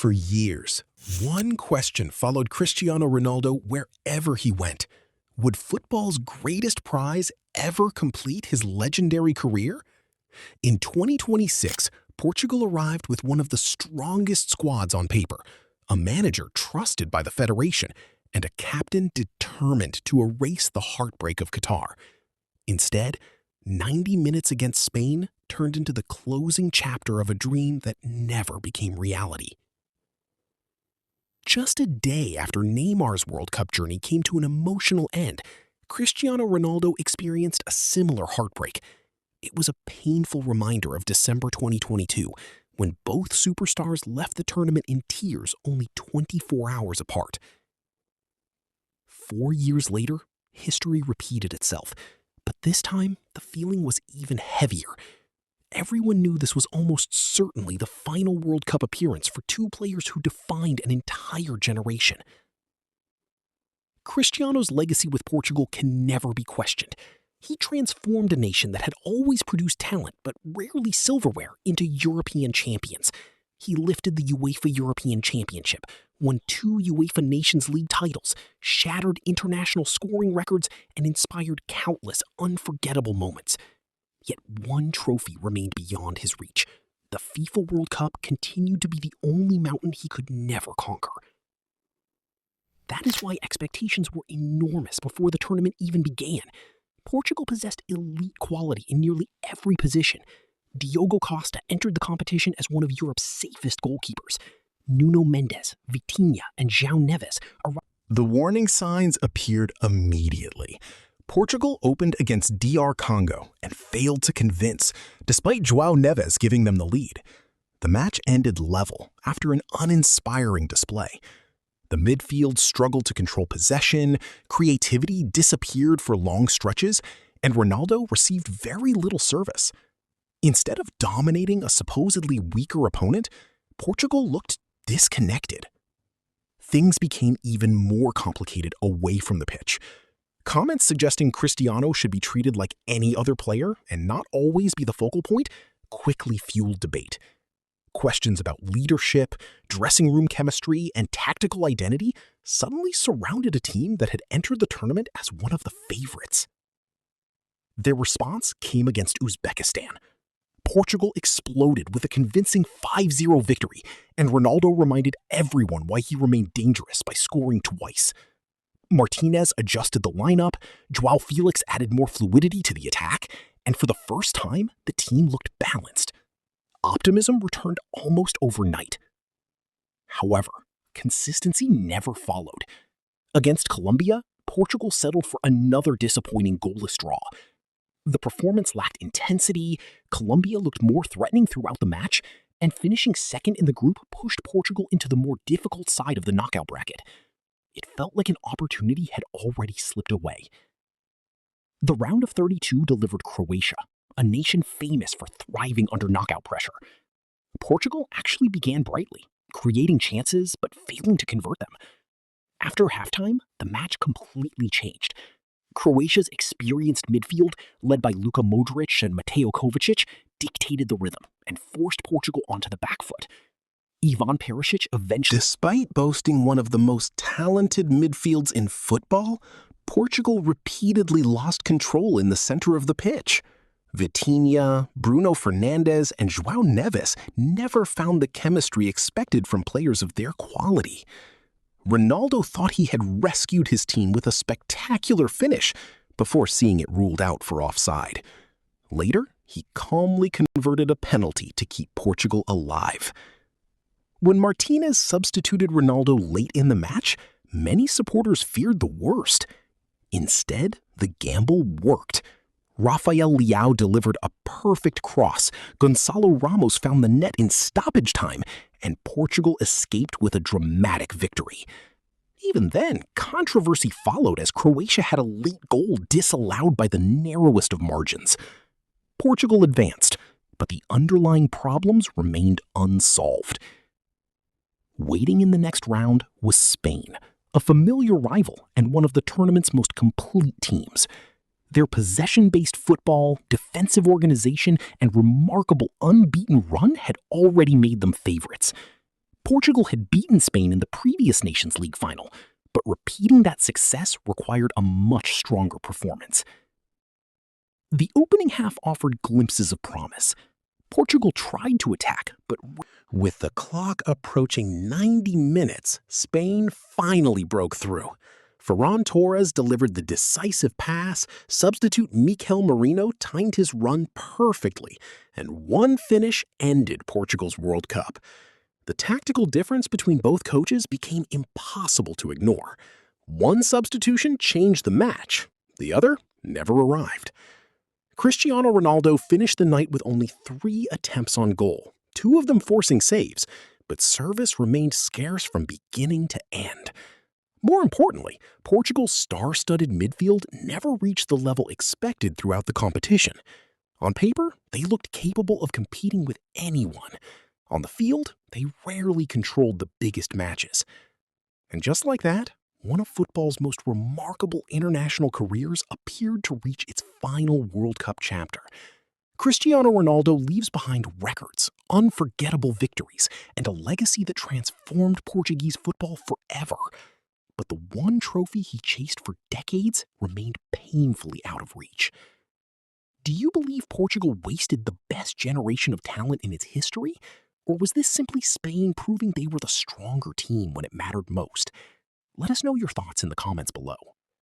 For years, one question followed Cristiano Ronaldo wherever he went. Would football's greatest prize ever complete his legendary career? In 2026, Portugal arrived with one of the strongest squads on paper, a manager trusted by the federation, and a captain determined to erase the heartbreak of Qatar. Instead, 90 minutes against Spain turned into the closing chapter of a dream that never became reality. Just a day after Neymar's World Cup journey came to an emotional end, Cristiano Ronaldo experienced a similar heartbreak. It was a painful reminder of December 2022, when both superstars left the tournament in tears only 24 hours apart. 4 years later, history repeated itself, but this time the feeling was even heavier. Everyone knew this was almost certainly the final World Cup appearance for two players who defined an entire generation. Cristiano's legacy with Portugal can never be questioned. He transformed a nation that had always produced talent but rarely silverware into European champions. He lifted the UEFA European Championship, won 2 UEFA Nations League titles, shattered international scoring records, and inspired countless unforgettable moments. Yet one trophy remained beyond his reach. The FIFA World Cup continued to be the only mountain he could never conquer. That is why expectations were enormous before the tournament even began. Portugal possessed elite quality in nearly every position. Diogo Costa entered the competition as one of Europe's safest goalkeepers. Nuno Mendes, Vitinha, and João Neves arrived. The warning signs appeared immediately. Portugal opened against DR Congo and failed to convince, despite João Neves giving them the lead. The match ended level after an uninspiring display. The midfield struggled to control possession, creativity disappeared for long stretches, and Ronaldo received very little service. Instead of dominating a supposedly weaker opponent, Portugal looked disconnected. Things became even more complicated away from the pitch. Comments suggesting Cristiano should be treated like any other player and not always be the focal point quickly fueled debate. Questions about leadership, dressing room chemistry, and tactical identity suddenly surrounded a team that had entered the tournament as one of the favorites. Their response came against Uzbekistan. Portugal exploded with a convincing 5-0 victory, and Ronaldo reminded everyone why he remained dangerous by scoring twice. Martinez adjusted the lineup, João Felix added more fluidity to the attack, and for the first time, the team looked balanced. Optimism returned almost overnight. However, consistency never followed. Against Colombia, Portugal settled for another disappointing goalless draw. The performance lacked intensity, Colombia looked more threatening throughout the match, and finishing second in the group pushed Portugal into the more difficult side of the knockout bracket. It felt like an opportunity had already slipped away. The round of 32 delivered Croatia, a nation famous for thriving under knockout pressure. Portugal actually began brightly, creating chances but failing to convert them. After halftime, the match completely changed. Croatia's experienced midfield, led by Luka Modric and Mateo Kovacic, dictated the rhythm and forced Portugal onto the back foot. Ivan Perisic eventually... Despite boasting one of the most talented midfields in football, Portugal repeatedly lost control in the center of the pitch. Vitinha, Bruno Fernandes, and João Neves never found the chemistry expected from players of their quality. Ronaldo thought he had rescued his team with a spectacular finish before seeing it ruled out for offside. Later, he calmly converted a penalty to keep Portugal alive. When Martinez substituted Ronaldo late in the match, many supporters feared the worst. Instead, the gamble worked. Rafael Leao delivered a perfect cross, Gonçalo Ramos found the net in stoppage time, and Portugal escaped with a dramatic victory. Even then, controversy followed as Croatia had a late goal disallowed by the narrowest of margins. Portugal advanced, but the underlying problems remained unsolved. Waiting in the next round was Spain, a familiar rival and one of the tournament's most complete teams. Their possession-based football, defensive organization, and remarkable unbeaten run had already made them favorites. Portugal had beaten Spain in the previous Nations League final, but repeating that success required a much stronger performance. The opening half offered glimpses of promise. Portugal tried to attack, but with the clock approaching 90 minutes, Spain finally broke through. Ferran Torres delivered the decisive pass, substitute Mikel Merino timed his run perfectly, and one finish ended Portugal's World Cup. The tactical difference between both coaches became impossible to ignore. One substitution changed the match, the other never arrived. Cristiano Ronaldo finished the night with only 3 attempts on goal, 2 of them forcing saves, but service remained scarce from beginning to end. More importantly, Portugal's star-studded midfield never reached the level expected throughout the competition. On paper, they looked capable of competing with anyone. On the field, they rarely controlled the biggest matches. And just like that, one of football's most remarkable international careers appeared to reach its final World Cup chapter. Cristiano Ronaldo leaves behind records, unforgettable victories, and a legacy that transformed Portuguese football forever. But the one trophy he chased for decades remained painfully out of reach. Do you believe Portugal wasted the best generation of talent in its history? Or was this simply Spain proving they were the stronger team when it mattered most? Let us know your thoughts in the comments below.